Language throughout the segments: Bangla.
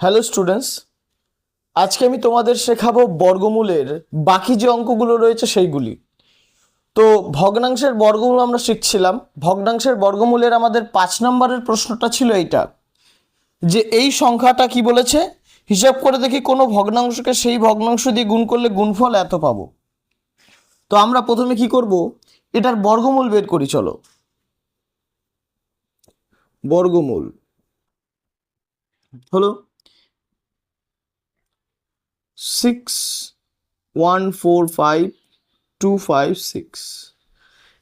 হ্যালো স্টুডেন্টস, আজকে আমি তোমাদের শেখাবো বর্গমূলের বাকি যে অঙ্কগুলো রয়েছে সেইগুলি। তো ভগ্নাংশের বর্গমূল আমরা শিখছিলাম। ভগ্নাংশের বর্গমূলের আমাদের 5 নম্বরের প্রশ্নটা ছিল এইটা, যে এই সংখ্যাটা কি বলেছে, হিসাব করে দেখি কোনো ভগ্নাংশকে সেই ভগ্নাংশ দিয়ে গুণ করলে গুণফল এত পাবো। তো আমরা প্রথমে কি করব, এটার বর্গমূল বের করি। চলো, বর্গমূল হলো 6145256।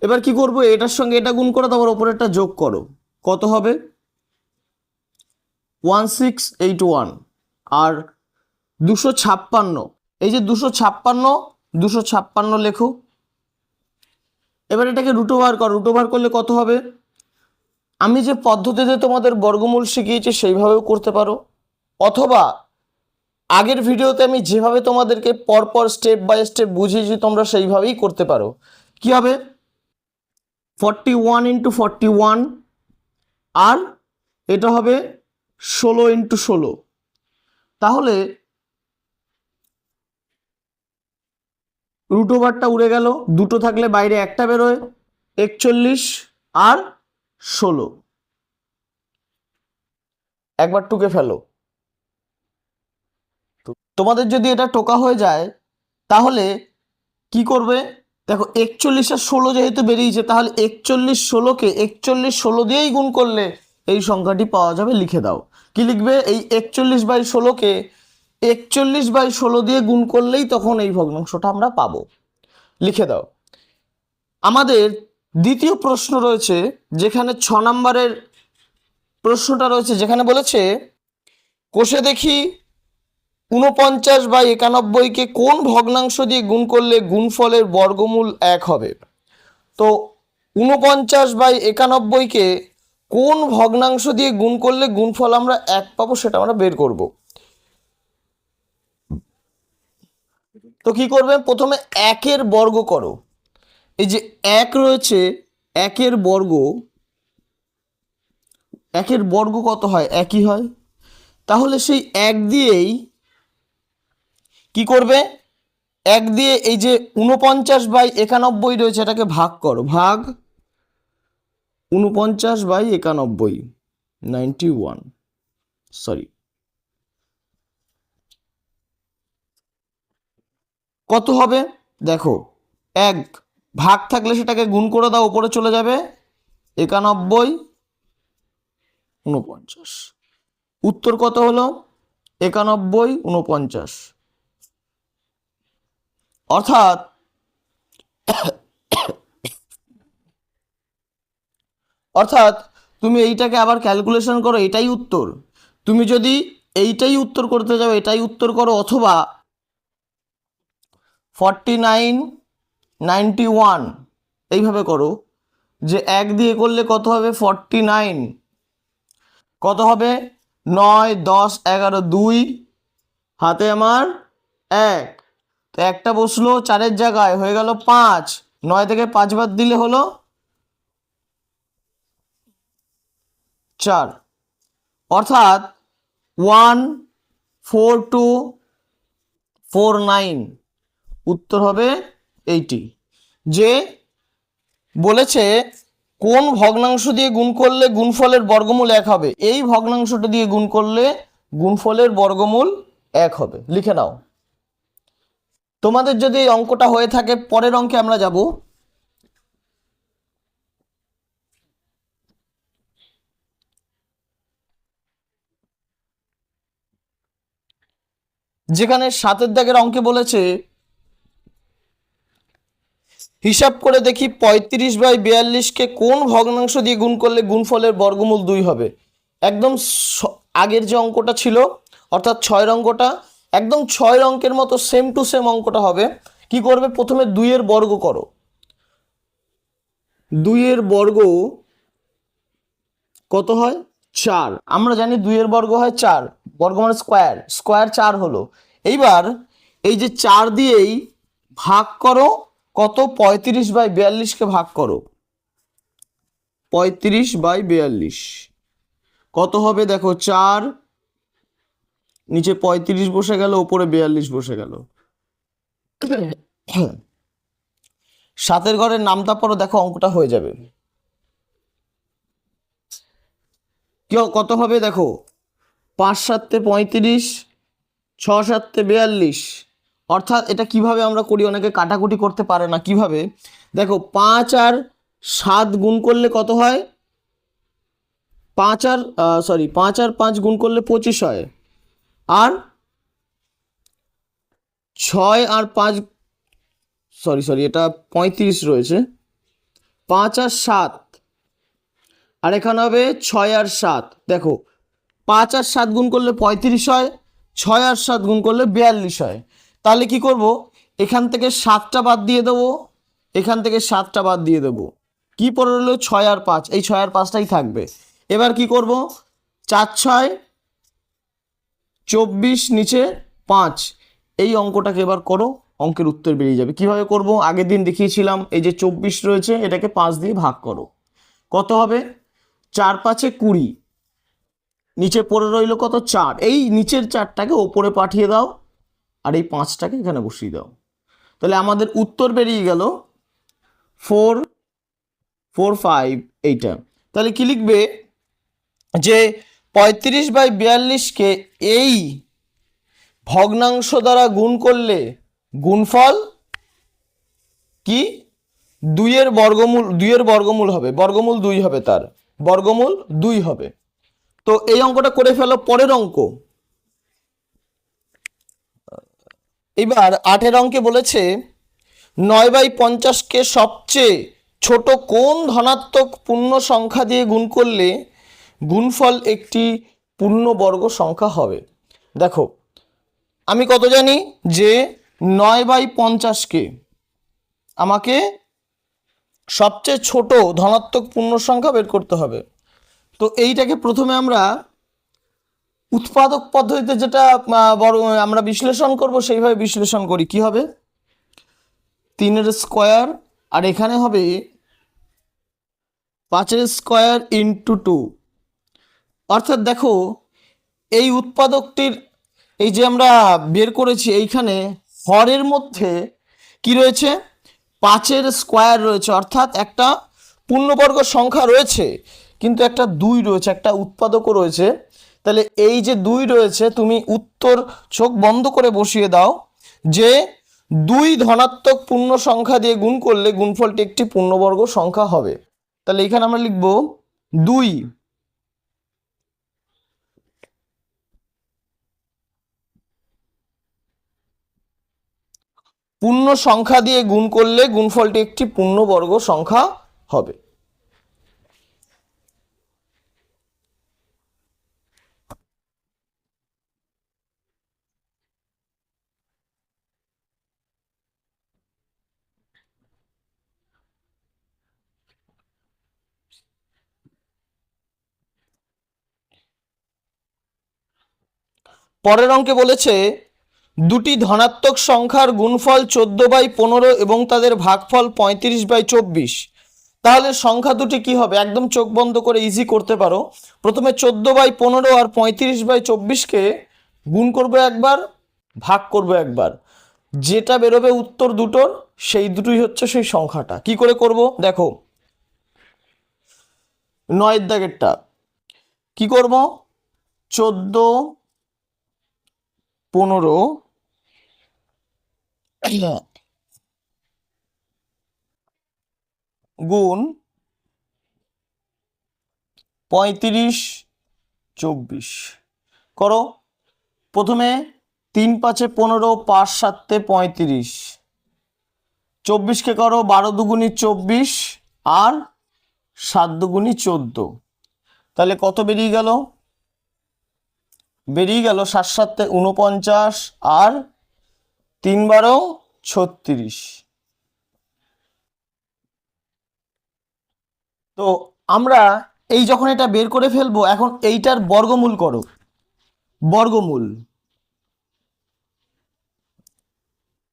এবার কি করব, এটার সঙ্গে এটা গুণ করো, তারপর ওপরেরটা যোগ করো। কত হবে? 1681। আর 256, এই যে 256 লেখো। এবার এটাকে রুট ওভার করো। রুট ওভার করলে কত হবে? আমি যে পদ্ধতিতে তোমাদের বর্গমূল শিখিয়েছি সেইভাবেও করতে পারো, অথবা আগের ভিডিওতে আমি যেভাবে তোমাদেরকে পরপর স্টেপ বাই স্টেপ বুঝিয়েছি তোমরা সেইভাবেই করতে পারো। কি হবে? 41 × 41, আর এটা হবে 16 × 16। তাহলে রুট ওভারটা উড়ে গেল, দুটো থাকলে বাইরে একটা বেরোয়। 41 আর 16, একবার টুকে ফেলো। তোমাদের যদি এটা টোকা হয়ে যায় তাহলে কি করবে? দেখো, 41 আর 16 যেহেতু বেরিয়েছে, তাহলে 41 16কে 41 16 দিয়েই গুণ করলে এই সংখ্যাটি পাওয়া যাবে। লিখে দাও। কি লিখবে? এই 41/16কে 41/16 দিয়ে গুণ করলেই তখন এই ভগ্নাংশটা আমরা পাবো। লিখে দাও। আমাদের দ্বিতীয় প্রশ্ন রয়েছে, যেখানে 6 নম্বরের প্রশ্নটা রয়েছে, যেখানে বলেছে কোষে দেখি 49/91কে কোন ভগ্নাংশ দিয়ে গুণ করলে গুণফলের বর্গমূল 1 হবে। তো 49/91কে কোন ভগ্নাংশ দিয়ে গুণ করলে গুণফল আমরা 1 পাবো, সেটা আমরা বের করব। তো কি করবে? প্রথমে 1-এর বর্গ করো। এই যে 1 রয়েছে, 1-এর বর্গ, 1-এর বর্গ কত হয়? 1ই হয়। তাহলে সেই 1 দিয়েই কি করবে? 1 দিয়ে এই যে 49/91 রয়েছে, এটাকে ভাগ করো। ভাগ 49/91, 91, সরি, কত হবে? দেখো, 1 ভাগ থাকলে সেটাকে গুণ করে দাও, উপরে চলে যাবে। 91, 49। উত্তর কত হলো? 91, 49। অর্থাৎ অর্থাৎ তুমি এইটাকে আবার ক্যালকুলেশন করো, এটাই উত্তর। তুমি যদি এইটাই উত্তর করতে যাও, এটাই উত্তর করো, অথবা 49, 91 এইভাবে করো। যে 1 দিয়ে করলে কত হবে? 49। কত হবে? 9, 10, 11, 2, হাতে আমার 1। তো একটা বসলো 4-এর জায়গায়, হয়ে গেল 5। 9 থেকে 5 বাদ দিলে হলো 4। অর্থাৎ 14249 উত্তর হবে 80। যে বলেছে কোন ভগ্নাংশ দিয়ে গুণ করলে গুণফলের বর্গমূল 1 হবে, এই ভগ্নাংশটা দিয়ে গুণ করলে গুণফলের বর্গমূল 1 হবে। লিখে নাও। তোমাদের যদি এই অঙ্কটা হয়ে থাকে, পরের অঙ্কে আমরা যাব। যেখানে 7-এর দাগের অঙ্কে বলেছে হিসাব করে দেখি 35/42কে কোন ভগ্নাংশ দিয়ে গুণ করলে গুণফলের বর্গমূল 2 হবে। একদম আগের যে অঙ্কটা ছিল, অর্থাৎ 6-এর অঙ্কটা, একদম 6-এর অঙ্কের মতো সেম টু সেম অঙ্কটা হবে। কি করবে? প্রথমে 2-এর বর্গ করো। 2-এর বর্গ কত হয়? 4। আমরা জানি 2-এর বর্গ হয় 4, বর্গ মানে স্কোয়ার, স্কোয়ার 4 হলো। এইবার এই যে 4 দিয়েই ভাগ করো। কত? 35/42কে ভাগ করো। 35/42 কত হবে? দেখো, 4, নিচে 35 বসে গেল, ওপরে 42 বসে গেল। 7 ঘরের নামটা পড়ো, দেখো অঙ্কটা হয়ে যাবে। কত হবে দেখো, 5 7 35, 6 7 42। অর্থাৎ এটা কিভাবে আমরা করি, অনেকে কাটাকুটি করতে পারে না। কিভাবে দেখো, 5 আর 7 গুণ করলে কত হয়, 5 আর 5 গুণ করলে 25 হয়, আর 6 আর 5 এটা 35 রয়েছে, 5 আর 7, আর এখানে হবে 6 আর 7। দেখো 5 আর 7 গুণ করলে 35 হয়, 6 আর 7 গুণ করলে 42 হয়। তাহলে কি করব, এখান থেকে 7টা বাদ দিয়ে দেবো, এখান থেকে 7টা বাদ দিয়ে দেবো, কি পড়ে রইল 6 আর 5, এই 6 আর 5টাই থাকবে। এবার কি করব, 4 6 24, নিচে 5, এই অঙ্কটাকে এবার করো, অঙ্কের উত্তর বেরিয়ে যাবে। কিভাবে করব, আগের দিন দেখিয়েছিলাম। এই যে 24 রয়েছে, এটাকে 5 দিয়ে ভাগ করো, কত হবে 4 5 20, নিচে পড়ে রইল কত 4, এই নিচের 4টাকে ওপরে পাঠিয়ে দাও, আর এই 5টাকে এখানে বসিয়ে দাও। তাহলে আমাদের উত্তর বেরিয়ে গেল 4 4 5, এইটা। তাহলে কি লিখবে, যে 35/42কে এই ভগ্নাংশ দ্বারা গুণ করলে গুণফল কি, 2 এর বর্গমূল হবে, বর্গমূল 2 হবে, তার বর্গমূল 2 হবে। তো এই অঙ্কটা করে ফেলো। পরের অঙ্ক, এবার 8 অঙ্কে বলেছে 9/50কে সবচেয়ে ছোট কোন ধনাত্মক পূর্ণ সংখ্যা দিয়ে গুণ করলে গুণফল একটি পূর্ণবর্গ সংখ্যা হবে। দেখো আমি কত জানি, যে 9/50কে আমাকে সবচেয়ে ছোট ধনাত্মক পূর্ণ সংখ্যা বের করতে হবে। তো এইটাকে প্রথমে আমরা উৎপাদক পদ্ধতিতে যেটা আমরা বিশ্লেষণ করব, সেইভাবে বিশ্লেষণ করি। কি হবে, 3 স্কোয়ার, আর এখানে হবে 5 স্কোয়ার ইন্টু 2। অর্থাৎ দেখো এই উৎপাদকটির, এই যে আমরা বের করেছি, এইখানে হরের মধ্যে কি রয়েছে, 5 স্কোয়ার রয়েছে, অর্থাৎ একটা পূর্ণবর্গ সংখ্যা রয়েছে, কিন্তু একটা 2 রয়েছে, একটা উৎপাদকও রয়েছে। তাহলে এই যে 2 রয়েছে, তুমি উত্তর চোখ বন্ধ করে বসিয়ে দাও, যে 2 ধনাত্মক পূর্ণ সংখ্যা দিয়ে গুণ করলে গুণফলটি একটি পূর্ণবর্গ সংখ্যা হবে। তাহলে এখানে আমরা লিখব 2 পূর্ণ সংখ্যা দিয়ে গুণ করলে গুণফলটি একটি পূর্ণবর্গ সংখ্যা হবে। পরের অঙ্কে বলেছে দুটি ধনাত্মক সংখ্যার গুণফল 14/15 এবং তাদের ভাগফল 35/24। তাহলে সংখ্যা দুটি কি হবে, একদম চোখ বন্ধ করে ইজি করতে পারো। প্রথমে 14/15 আর 35/24কে গুণ করবো একবার, ভাগ করবো একবার, যেটা বেরোবে উত্তর দুটোর, সেই দুটোই হচ্ছে সেই সংখ্যাটা। কি করে করব, দেখো 9 দাগেরটা কি করব, 14 15 গুণ 35/24 করো। প্রথমে 3 5 15, 5 7 35, 24কে করো 12 দুগুণী 24, আর 7 দুগুণী 14। তাহলে কত বেরিয়ে গেল, বেরিয়ে গেল 7 7 49, আর 3 12 36। তো আমরা এই যখন এটা বের করে ফেলবো, এখন এইটার বর্গমূল করো, বর্গমূল,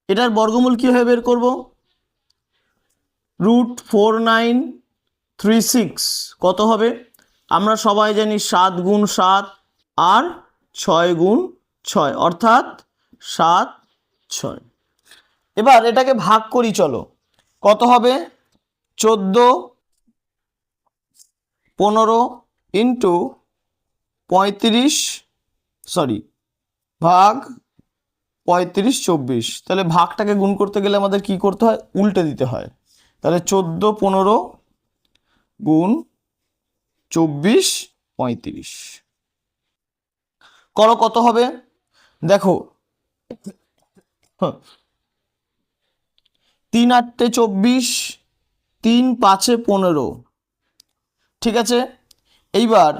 এটার বর্গমূল কিভাবে বের করব, √4936 কত হবে, আমরা সবাই জানি 7 গুণ 7 আর 6 গুণ ছয়, অর্থাৎ 7 6। এবার এটাকে ভাগ করি, চলো কত হবে, 14 15 ইন্টু 35, সরি ভাগ 35 24। তাহলে ভাগটাকে গুণ করতে গেলে আমাদের কি করতে হয়, উল্টে দিতে হয়। তাহলে 14 15 গুণ 24 35 করো, কত হবে দেখো, 3 8 24, 3 5 15। ঠিক আছে, এইবার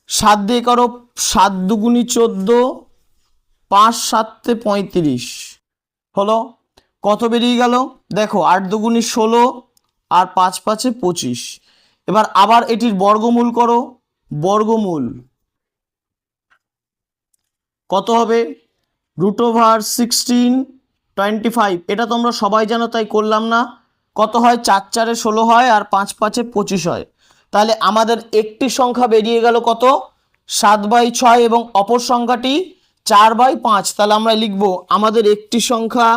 7 দিয়ে করো, 7 দুগুণী 14, 5 7 35 হলো। কত বেরিয়ে গেল দেখো, 8 দুগুণী 16 আর 5 5 25। এবার আবার এটির বর্গমূল করো, বর্গমূল কত হবে, √16 25। এটা তোমরা সবাই জানো তাই করলাম না। কত হয়, 4 4 16 হয় আর 5 5 25 হয়। তাহলে আমাদের একটি সংখ্যা বেরিয়ে গেল কত, 7/6, এবং অপর সংখ্যাটি 4/5। তাহলে আমরা লিখব আমাদের একটি সংখ্যা,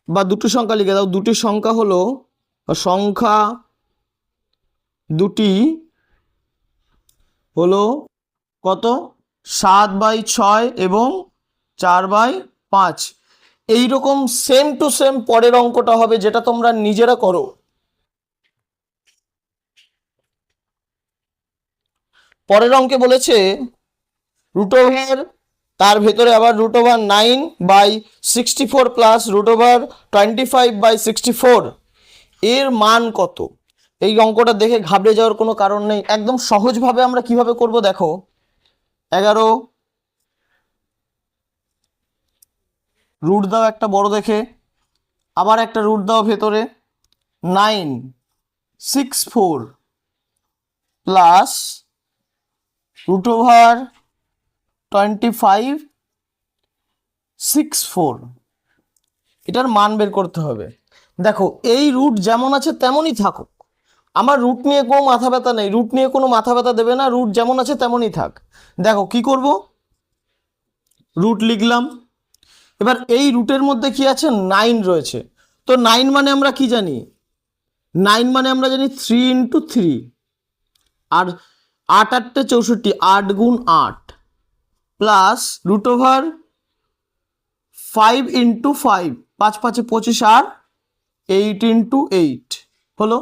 বা দুটি সংখ্যা লিখে দাও, দুটি সংখ্যা হলো, সংখ্যা দুটি হলো কত, 7/6 এবং 4/5। এইরকম সেম টু সেম পরের অঙ্কটা হবে, যেটা তোমরা নিজেরা করো। পরের অঙ্কে বলেছে √, তার ভেতরে আবার √9/64 প্লাস √25/64 এর মান কত। এই অঙ্কটা দেখে ঘাবড়ে যাওয়ার কোনো কারণ নেই, একদম সহজভাবে আমরা কিভাবে করব দেখো। 11 রুট দাও একটা বড় দেখে, আবার একটা রুট দাও ভেতরে, 964 প্লাস √25/64, এটার মান বের করতে হবে। দেখো এই রুট যেমন আছে তেমনই থাকুক, আমার রুট নিয়ে কোনো মাথা ব্যথা নেই, রুট নিয়ে কোনো মাথা ব্যথা দেবে না, রুট যেমন আছে তেমনই থাক। দেখো কি করব, রুট লিখলাম। এবার এই রুটের মধ্যে কি আছে, 9 রয়েছে। তো 9 মানে আমরা কি জানি, 9 মানে আমরা জানি 3 × 3, আর 8 8 64, 8 গুণ 8 প্লাস √5 × 5, 5 5 25 আর 8 × 8 হলো।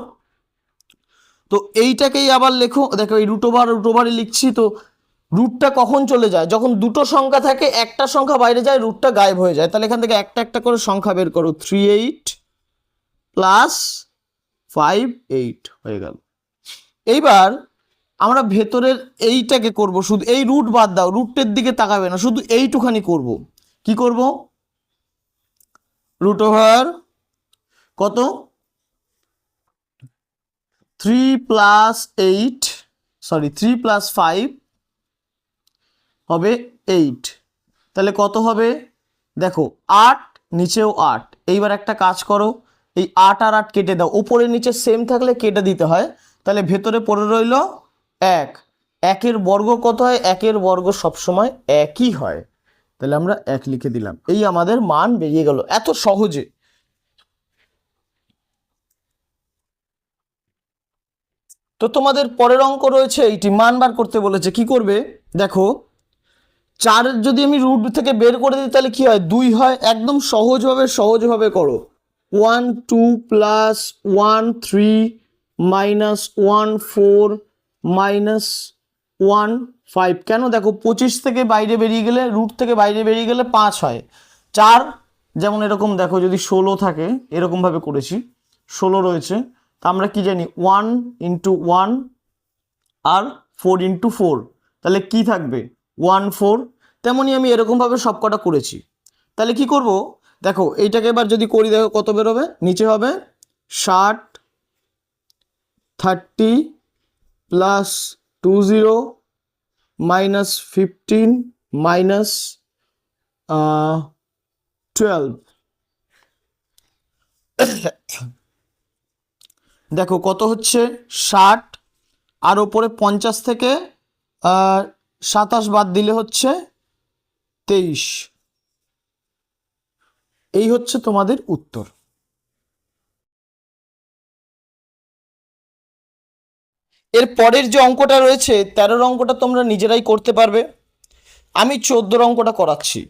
তো এইটাকেই আবার লেখো, দেখো এই √/√/ই লিখছি। তো রুটটা কখন চলে যায়, যখন দুটো সংখ্যা থাকে, একটা সংখ্যা বাইরে যায়, রুটটা গায়েব হয়ে যায়। তাহলে এখান থেকে একটা একটা করে সংখ্যা বের করো, 38 প্লাস 58 হয়ে গেল। এইবার আমরা ভেতরের এইটাকে করব, শুধু এই রুট বাদ দাও, রুটের দিকে তাকাবে না, শুধু এইটুখানি করব। কি করব, √, কত 3 + 8, সরি 3 + 5 হবে 8। তাহলে কত হবে দেখো, 8 নিচেও 8। এইবার একটা কাজ করো, এই 8 আর 8 কেটে দাও, উপরে নিচে সেম থাকলে কেটে দিতে হয়। তাহলে ভেতরে পড়ে রইল 1। 1-এর বর্গ কত হয়, 1-এর বর্গ সবসময় একই হয়। তাহলে আমরা 1 লিখে দিলাম, এই আমাদের মান বেরিয়ে গেল এত সহজে। তো তোমাদের পরের অঙ্ক রয়েছে, এইটি মান বার করতে বলেছে। কি করবে দেখো, 4 যদি আমি রুট থেকে বের করে দিই তাহলে কি হয়, 2 হয়। একদম সহজভাবে করো, 1 2 + 1 3 -1 4 -1 5। কেন দেখো, 25 থেকে বাইরে বেরিয়ে গেলে, রুট থেকে বাইরে বেরিয়ে গেলে 5 হয়। 4 যেমন এরকম দেখো, যদি 16 থাকে, এরকমভাবে করেছি, 16 রয়েছে। তা আমরা কি জানি, 1 × 1 আর 4 × 4, তাহলে কি থাকবে 1 4। তেমনি আমি এরকমভাবে সব কটা করেছি। তাহলে কি করব দেখো, এইটাকে এবার যদি করি, দেখো কত বেরোবে, নিচে হবে 60 30 + 20 -15 -12। দেখো কত হচ্ছে, 60, আর ওপরে 50 থেকে 27 বাদ দিলে হচ্ছে 23। এই হচ্ছে তোমাদের উত্তর। এর পরের যে অঙ্কটা রয়েছে 13 অঙ্কটা তোমরা নিজেরাই করতে পারবে। আমি 14 অঙ্কটা করাচ্ছি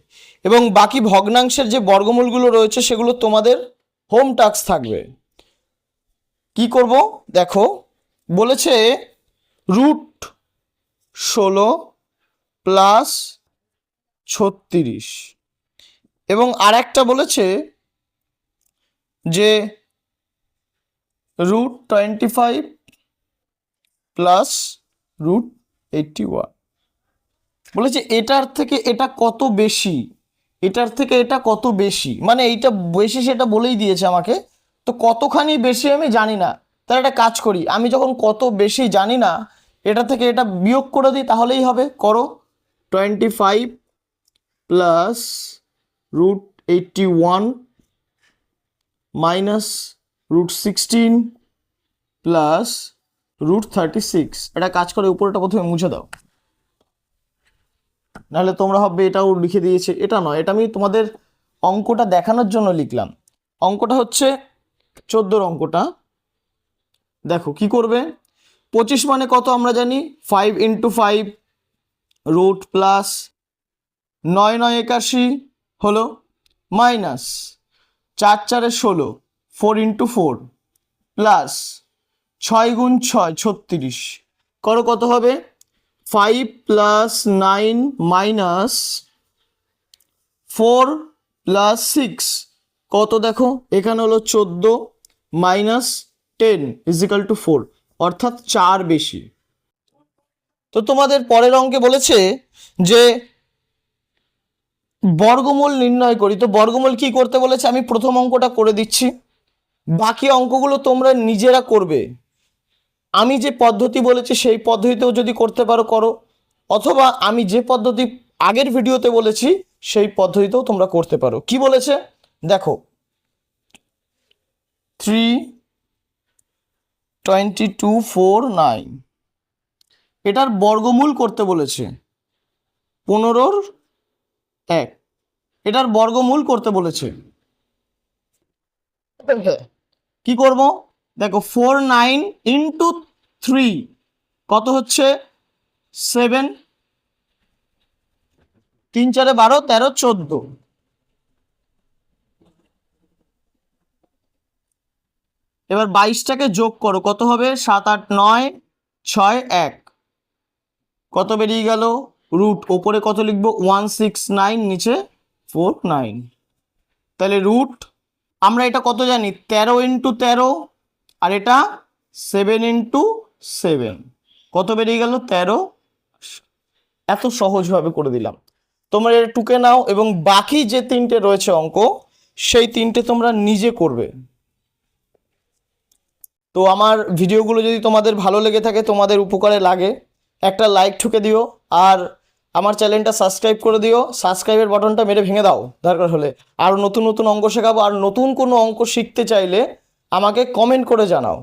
এবং বাকি ভগ্নাংশের যে বর্গমূলগুলো রয়েছে সেগুলো তোমাদের হোম টাস্ক থাকবে। কি করব দেখো, বলেছে √16 প্লাস 36 এবং আর একটা বলেছে যে √25 প্লাস √81। বলেছে এটার থেকে এটা কত বেশি, এটার থেকে এটা কত বেশি, মানে এইটা বেশি সেটা বলেই দিয়েছে আমাকে, তো কতখানি বেশি আমি জানি না। তাহলে একটা কাজ করি, আমি যখন কত বেশি জানি না এটা থেকে এটা বিয়োগ করে দিই তাহলেই হবে। করো 25 প্লাস √81 মাইনাস √16 প্লাস √36। এটা কাজ করে উপরেটা প্রথমে মুছে দাও, নাহলে তোমরা ভাববে এটাও লিখে দিয়েছে। এটা নয়, এটা আমি তোমাদের অঙ্কটা দেখানোর জন্য লিখলাম। অঙ্কটা হচ্ছে 14 অঙ্কটা। দেখো কি করবে, 25 মানে কত আমরা জানি, 5 × 5 রুট প্লাস 9 9 81 হলো মাইনাস 4 4 16 4 × 4 প্লাস 6 × 6 36। করো কত হবে, 5 প্লাস 9 মাইনাস 4 প্লাস 6 কত, দেখো এখানে হলো 14 মাইনাস 10 = 4, অর্থাৎ 4 বেশি। তো তোমাদের পরের অঙ্কে বলেছে যে বর্গমূল নির্ণয় করি। তো বর্গমূল কি করতে বলেছে আমি প্রথম অঙ্কটা করে দিচ্ছি, বাকি অঙ্কগুলো তোমরা নিজেরা করবে। আমি যে পদ্ধতি বলেছি সেই পদ্ধতিতেও যদি করতে পারো করো, অথবা আমি যে পদ্ধতি আগের ভিডিওতে বলেছি সেই পদ্ধতিতেও তোমরা করতে পারো। কি বলেছে দেখো, 32249 এটার বর্গমূল করতে বলেছে 15/1, এটার বর্গমূল করতে বলেছে। কি করব দেখো, 49 × 3 কত হচ্ছে 7, 3 4 12 13 14। এবার 22টাকে যোগ করো, কত হবে 7 8 9 6 1, কত বেরিয়ে গেল, রুট ওপরে কত লিখবো 169, নিচে 49। তাহলে রুট আমরা এটা কত জানি 13 × 13 আর এটা 7 × 7, কত বেরিয়ে গেল 13। এত সহজভাবে করে দিলাম। তোমরা এটা টুকে নাও এবং বাকি যে 3টে রয়েছে অঙ্ক সেই 3টে তোমরা নিজে করবে। তো আমার ভিডিওগুলো যদি তোমাদের ভালো লেগে থাকে, তোমাদের উপকারে লাগে, একটা লাইক ঠুকে দিও আর আমার চ্যানেলটা সাবস্ক্রাইব করে দিও। সাবস্ক্রাইবের বাটনটা মেরে ভেঙে দাও দরকার হলে। আর নতুন নতুন অঙ্ক শেখাবো, আর নতুন কোনো অঙ্ক শিখতে চাইলে আমাকে কমেন্ট করে জানাও।